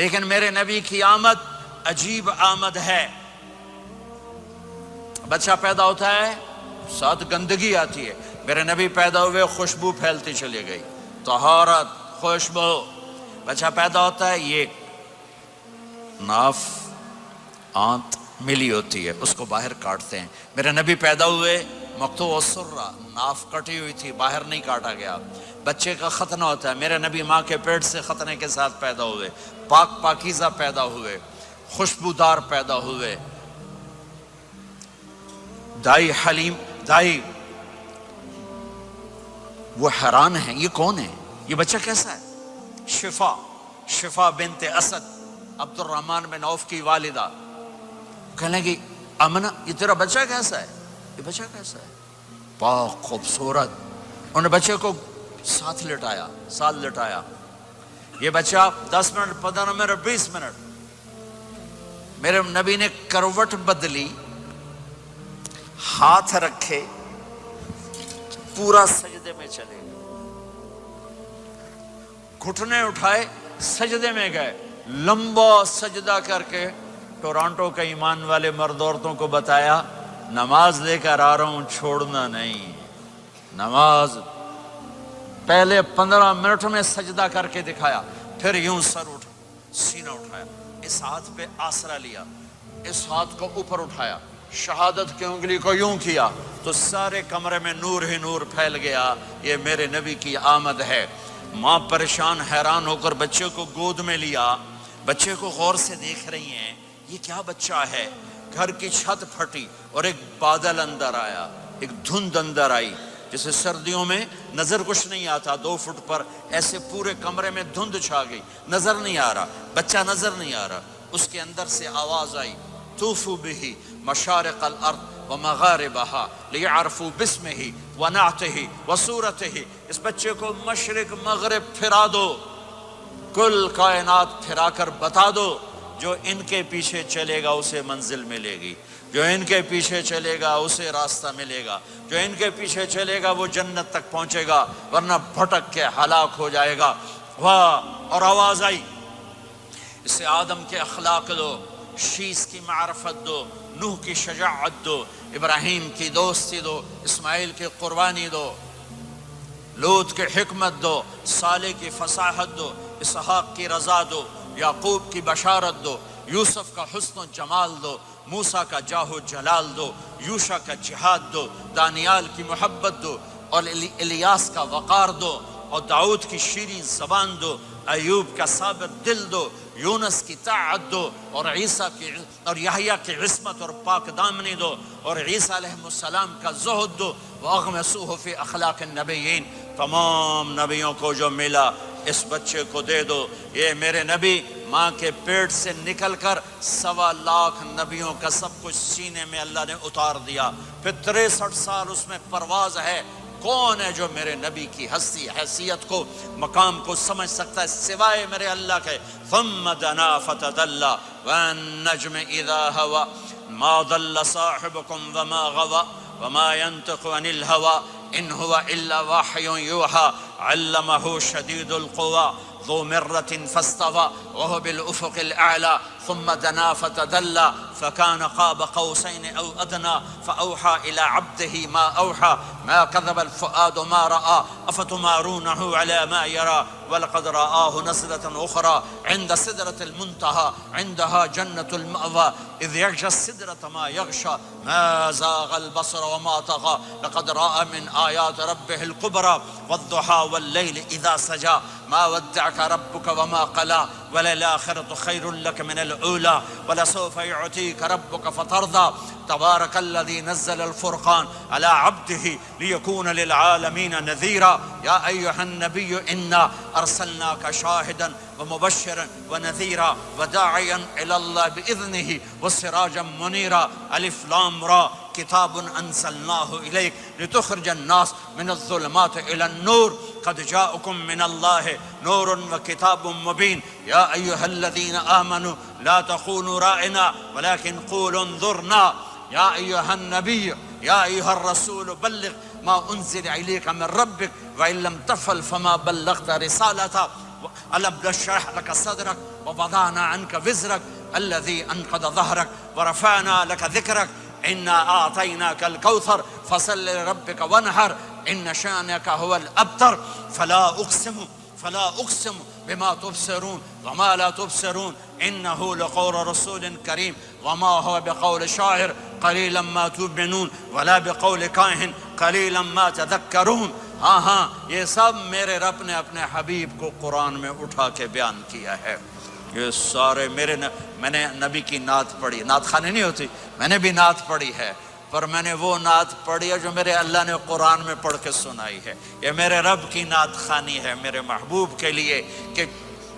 لیکن میرے نبی کی آمد عجیب آمد ہے. بچہ پیدا ہوتا ہے ساتھ گندگی آتی ہے. میرے نبی پیدا ہوئے خوشبو پھیلتی چلی گئی, طہارت, خوشبو. بچہ پیدا ہوتا ہے, یہ ناف آنت ملی ہوتی ہے, اس کو باہر کاٹتے ہیں. میرے نبی پیدا ہوئے مقطوع السرہ, ناف کٹی ہوئی تھی, باہر نہیں کاٹا گیا. بچے کا ختنہ ہوتا ہے. میرے نبی ماں کے پیٹ سے ختنے کے ساتھ پیدا ہوئے, پاک پاکیزہ پیدا ہوئے, خوشبودار پیدا ہوئے. دائی حلیم, دائی وہ حیران ہیں, یہ کون ہے, یہ بچہ کیسا ہے؟ شفا بنت اسد, عبد الرحمن بن عوف کی والدہ, کہنے لگی آمنہ یہ تیرا بچہ کیسا ہے؟ یہ بچہ کیسا ہے؟ پاک, خوبصورت. انہوں نے بچے کو ساتھ لٹایا. یہ بچہ 10 منٹ, 15 منٹ, 20 منٹ, میرے نبی نے کروٹ بدلی, ہاتھ رکھے, پورا سجدے میں چلے گئے, گھٹنے اٹھائے, سجدے میں گئے, لمبا سجدہ کر کے ٹورانٹو کے ایمان والے مرد عورتوں کو بتایا نماز لے کر آ رہا ہوں, چھوڑنا نہیں. نماز پہلے 15 منٹ میں سجدہ کر کے دکھایا, پھر یوں سینہ اٹھایا, اس ہاتھ پہ آسرا لیا, اس ہاتھ کو اوپر اٹھایا, شہادت کی انگلی کو یوں کیا تو سارے کمرے میں نور ہی نور پھیل گیا. یہ میرے نبی کی آمد ہے. ماں پریشان حیران ہو کر بچے کو گود میں لیا, بچے کو غور سے دیکھ رہی ہیں, یہ کیا بچہ ہے. گھر کی چھت پھٹی اور ایک بادل اندر آیا, ایک دھند اندر آئی, جیسے سردیوں میں نظر کچھ نہیں آتا, 2 فٹ پر ایسے پورے کمرے میں دھند چھا گئی, نظر نہیں آ رہا, بچہ نظر نہیں آ رہا. اس کے اندر سے آواز آئی, طوفوا به مشارق الارض ومغاربها لیعرفوا باسمه ونعته وصورته. اس بچے کو مشرق مغرب پھرا دو, کل کائنات پھرا کر بتا دو, جو ان کے پیچھے چلے گا اسے منزل ملے گی, جو ان کے پیچھے چلے گا اسے راستہ ملے گا, جو ان کے پیچھے چلے گا وہ جنت تک پہنچے گا, ورنہ بھٹک کے ہلاک ہو جائے گا. واہ. اور آواز آئی, اسے آدم کے اخلاق دو, شیس کی معرفت دو, نوح کی شجاعت دو, ابراہیم کی دوستی دو, اسماعیل کی قربانی دو, لوط کی حکمت دو, صالح کی فصاحت دو, اسحاق کی رضا دو, یعقوب کی بشارت دو, یوسف کا حسن و جمال دو, موسیٰ کا جاہ و جلال دو, یوشع کا جہاد دو, دانیال کی محبت دو, اور الیاس کا وقار دو, اور داؤد کی شیریں زبان دو, ایوب کا صابر دل دو, یونس کی طاعت دو, اور عیسیٰ کی اور یحییٰ کی عصمت اور پاک دامنی دو, اور عیسیٰ علیہ السلام کا زہد دو. وَأَغْمِسُوهُ فِي أَخْلَاقِ النَّبِيِّينَ. تمام نبیوں کو جو ملا اس بچے کو دے دو. یہ میرے نبی ماں کے پیٹ سے نکل کر 1.25 لاکھ نبیوں کا سب کچھ سینے میں اللہ نے اتار دیا. پھر 63 سال اس میں پرواز ہے. کون ہے جو میرے نبی کی ہستی, حیثیت کو, مقام کو سمجھ سکتا ہے سوائے میرے اللہ کے. ثم دنا فتدلى والنجم اذا هوى ما ضل صاحبكم وما غوى وما ينطق عن الهوى ان هو الا وحي يوحى علمه شديد القوى ذو مرة فاستوى وهو بالأفق الأعلى ثم دنا فتدلى فكان قاب قوسين أو أدنى فأوحى إلى عبده ما أوحى ما كذب الفؤاد ما رأى أفتمارونه على ما يرى ولقد رآه نزلة أخرى عند سدرة المنتهى عندها جنة المأوى إذ يغشى السدرة ما يغشى ما زاغ البصر وما طغى لقد رأى من آيات ربه الكبرى والضحى والليل إذا سجى ما ودعك ربك وما قلى وللآخرة خير لك من الأولى ولسوف يعطيك ربك فترضى تبارك الذي نزل الفرقان على عبده ليكون للعالمين نذيرا يا أيها النبي إنا أرسلناك شاهدا ومبشرا ونذيرا وداعيا إلى الله بإذنه وسراجا منيرا ألف لام را كتاب أنزلناه إليك لتخرج الناس من الظلمات إلى النور قد جاءكم من الله نور وكتاب مبين يا أيها الذين آمنوا لا تخونوا رائنا ولكن قولوا انظرنا يا أيها النبي يا أيها الرسول بلغ ما أنزل إليك من ربك وإن لم تفعل فما بلغت رسالته ألم نشرح لك صدرك ووضعنا عنك وزرك الذي أنقض ظهرك ورفعنا لك ذكرك إنا أعطيناك الكوثر فصل لربك وانحر إن شانك هو الأبتر فلا أقسم بما تبصرون وما لا تبصرون إنه لقول رسول كريم وما هو بقول شاعر قليلا ما تؤمنون ولا بقول کاہن قلیلا ما تذکرون. ہاں یہ سب میرے رب نے اپنے حبیب کو قرآن میں اٹھا کے بیان کیا ہے. یہ سارے میں نے نبی کی نعت پڑھی. نعت خانی نہیں ہوتی، میں نے بھی نعت پڑھی ہے، پر میں نے وہ نعت پڑھی ہے جو میرے اللہ نے قرآن میں پڑھ کے سنائی ہے. یہ میرے رب کی نعت خانی ہے میرے محبوب کے لیے، کہ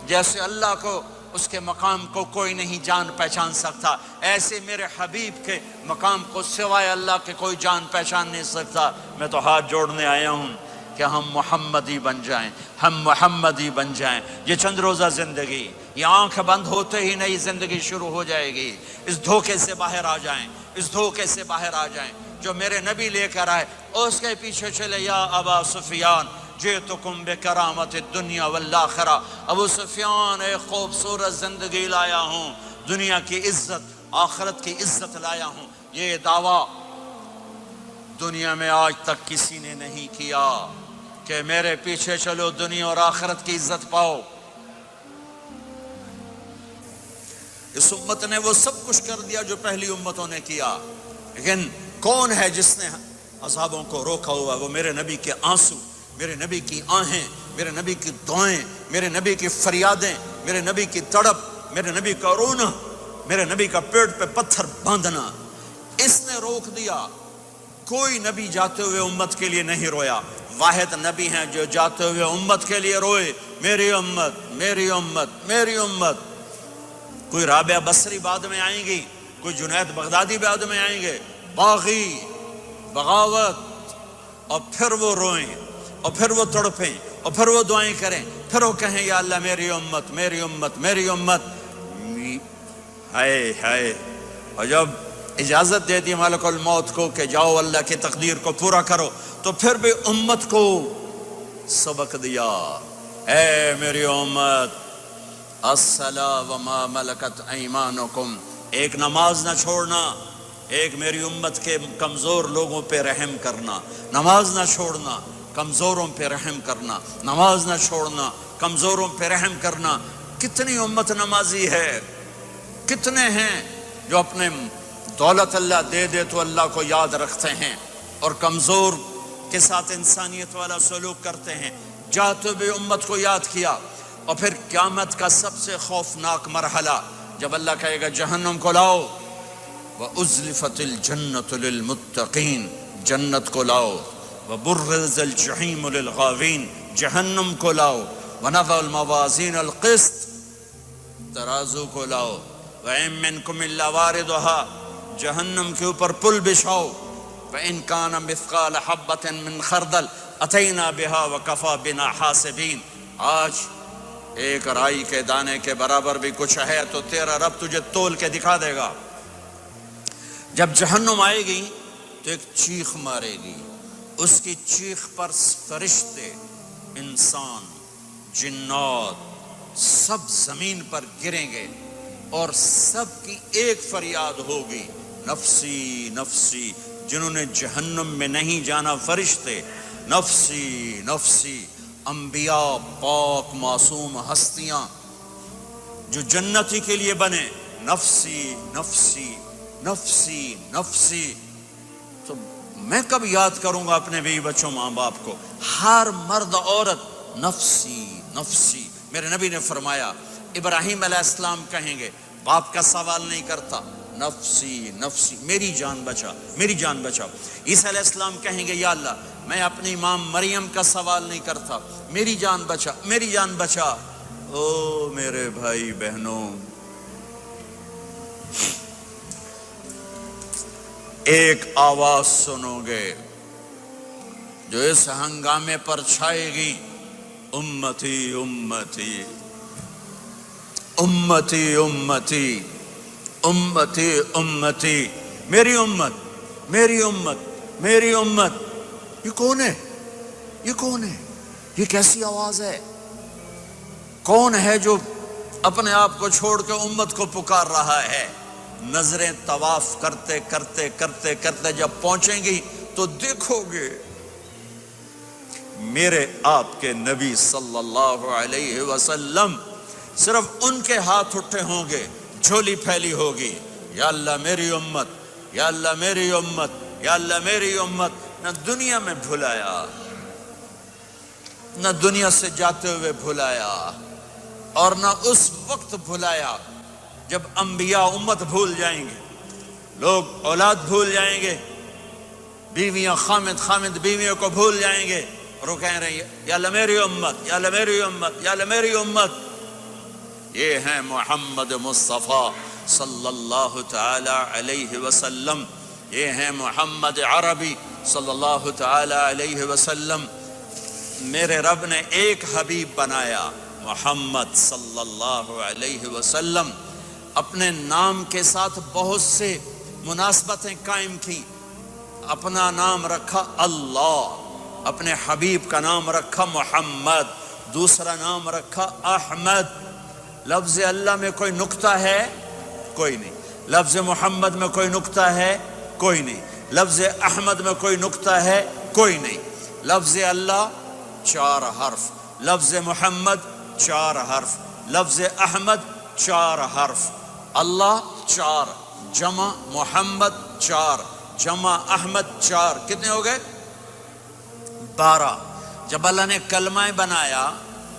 جیسے اللہ کو اس کے مقام کو کوئی نہیں جان پہچان سکتا، ایسے میرے حبیب کے مقام کو سوائے اللہ کے کوئی جان پہچان نہیں سکتا. میں تو ہاتھ جوڑنے آیا ہوں کہ ہم محمدی بن جائیں، ہم محمدی بن جائیں. یہ چند روزہ زندگی، یہ آنکھ بند ہوتے ہی نئی زندگی شروع ہو جائے گی. اس دھوکے سے باہر آ جائیں، اس دھوکے سے باہر آ جائیں جو میرے نبی لے کر آئے. اس کے پیچھے چلے. یا ابا سفیان جئتکم بکرامت الدنیا والآخرہ. ابو سفیان ایک خوبصورت زندگی لایا ہوں، دنیا کی عزت آخرت کی عزت لایا ہوں. یہ دعویٰ دنیا میں آج تک کسی نے نہیں کیا کہ میرے پیچھے چلو دنیا اور آخرت کی عزت پاؤ. اس امت نے وہ سب کچھ کر دیا جو پہلی امتوں نے کیا، لیکن کون ہے جس نے عذابوں کو روکا ہوا؟ وہ میرے نبی کے آنسو، میرے نبی کی آہیں، میرے نبی کی دعائیں، میرے نبی کی فریادیں، میرے نبی کی تڑپ، میرے نبی کا رونا، میرے نبی کا پیٹ پہ پتھر باندھنا. اس نے روک دیا. کوئی نبی جاتے ہوئے امت کے لیے نہیں رویا. واحد نبی ہیں جو جاتے ہوئے امت کے لیے روئے، میری امت میری امت میری امت. کوئی رابعہ بصری بعد میں آئیں گی، کوئی جنید بغدادی بعد میں آئیں گے، باغی بغاوت، اور پھر وہ روئیں اور پھر وہ تڑپیں اور پھر وہ دعائیں کریں، پھر وہ کہیں یا اللہ میری امت میری امت میری امت. ہائے ہائے. اور جب اجازت دے دی ملک الموت کو کہ جاؤ اللہ کی تقدیر کو پورا کرو، تو پھر بھی امت کو سبق دیا. اے میری امت الصلاۃ وما ملکت ایمانکم. ایک نماز نہ چھوڑنا، ایک میری امت کے کمزور لوگوں پہ رحم کرنا. نماز نہ چھوڑنا، کمزوروں پہ رحم کرنا. نماز نہ چھوڑنا، کمزوروں پہ رحم کرنا. کتنی امت نمازی ہے، کتنے ہیں جو اپنے دولت اللہ دے دے تو اللہ کو یاد رکھتے ہیں اور کمزور کے ساتھ انسانیت والا سلوک کرتے ہیں. جاتے بھی امت کو یاد کیا. اور پھر قیامت کا سب سے خوفناک مرحلہ جب اللہ کہے گا جہنم کو لاؤ، وَأُزْلِفَتِ الْجَنَّةُ لِلْمُتَّقِينَ، جنت کو لاؤ. وَبُرِّزَ الْجَحِيمُ لِلْغَاوِينَ، جہنم کو لاؤ. وَنَضَعُ الْمَوَازِينَ الْقِسْطَ، ترازو کو لاؤ. وَإِن مِّنكُمْ إِلَّا وَارِدُهَا، جہنم کے اوپر پل بچھاؤ. وَإِن كَانَ مِثْقَالَ حَبَّةٍ مِّن خَرْدَلٍ أَتَيْنَا بِهَا وَكَفَىٰ بِنَا حَاسِبِينَ. آج ایک رائی کے دانے کے برابر بھی کچھ ہے تو تیرا رب تجھے تول کے دکھا دے گا. جب جہنم آئے گی تو ایک چیخ مارے گی. اس کی چیخ پر فرشتے، انسان، جنات سب زمین پر گریں گے اور سب کی ایک فریاد ہوگی، نفسی نفسی. جنہوں نے جہنم میں نہیں جانا فرشتے، نفسی نفسی. انبیاء، پاک معصوم ہستیاں جو جنتی کے لیے بنے، نفسی نفسی نفسی نفسی. تو میں کب یاد کروں گا اپنے بیوی بچوں ماں باپ کو؟ ہر مرد عورت نفسی نفسی. میرے نبی نے فرمایا ابراہیم علیہ السلام کہیں گے، باپ کا سوال نہیں کرتا، نفسی نفسی، میری جان بچا میری جان بچا. عیسیٰ علیہ السلام کہیں گے یا اللہ میں اپنی ماں مریم کا سوال نہیں کرتا، میری جان بچا میری جان بچا. او میرے بھائی بہنوں، ایک آواز سنو گے جو اس ہنگامے پر چھائے گی، امتی امتی امتی امتی امتی امتی. میری امت میری امت میری امت. یہ کون ہے؟ یہ کون ہے؟ یہ کیسی آواز ہے؟ کون ہے جو اپنے آپ کو چھوڑ کے امت کو پکار رہا ہے؟ نظریں طواف کرتے کرتے کرتے کرتے جب پہنچیں گی تو دیکھو گے میرے آپ کے نبی صلی اللہ علیہ وسلم، صرف ان کے ہاتھ اٹھے ہوں گے، جھولی پھیلی ہوگی، یا اللہ میری امت، یا اللہ میری امت، یا اللہ میری امت۔ نہ دنیا میں بھلایا، نہ دنیا سے جاتے ہوئے بھلایا، اور نہ اس وقت بھلایا جب انبیاء امت بھول جائیں گے، لوگ اولاد بھول جائیں گے، بیویاں خامد بیویوں کو بھول جائیں گے، اور وہ کہہ رہے ہیں یا اللہ میری امت، یا اللہ میری امت، یا اللہ میری امت۔ یہ ہیں محمد مصطفیٰ صلی اللہ تعالی علیہ وسلم، یہ ہیں محمد عربی صلی اللہ تعالی علیہ وسلم۔ میرے رب نے ایک حبیب بنایا، محمد صلی اللہ علیہ وسلم۔ اپنے نام کے ساتھ بہت سے مناسبتیں قائم کی، اپنا نام رکھا اللہ، اپنے حبیب کا نام رکھا محمد، دوسرا نام رکھا احمد۔ لفظ اللہ میں کوئی نکتہ ہے؟ کوئی نہیں۔ لفظ محمد میں کوئی نکتہ ہے؟ کوئی نہیں۔ لفظ احمد میں کوئی نکتہ ہے؟ کوئی نہیں۔ لفظ اللہ 4 حرف، لفظ محمد 4 حرف، لفظ احمد 4 حرف، اللہ 4، جمع محمد 4، جمع احمد 4، کتنے ہو گئے؟ 12۔ جب اللہ نے کلمہ بنایا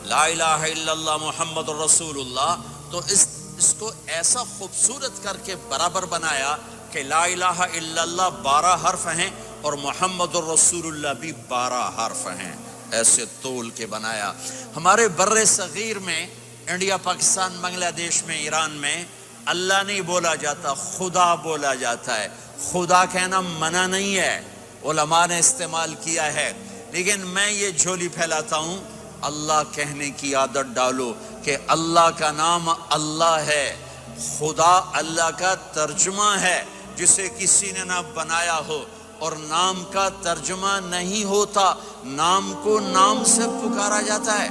لا الہ الا اللہ محمد رسول اللہ، تو اس کو ایسا خوبصورت کر کے برابر بنایا کہ لا الہ الا اللہ 12 حرف ہیں اور محمد الرسول اللہ بھی 12 حرف ہیں، ایسے تول کے بنایا۔ ہمارے بر صغیر میں، انڈیا، پاکستان، بنگلہ دیش میں، ایران میں اللہ نہیں بولا جاتا، خدا بولا جاتا ہے۔ خدا کہنا منع نہیں ہے، علماء نے استعمال کیا ہے، لیکن میں یہ جھولی پھیلاتا ہوں، اللہ کہنے کی عادت ڈالو کہ اللہ کا نام اللہ ہے، خدا اللہ کا ترجمہ ہے جسے کسی نے نہ بنایا ہو، اور نام کا ترجمہ نہیں ہوتا، نام کو نام سے پکارا جاتا ہے۔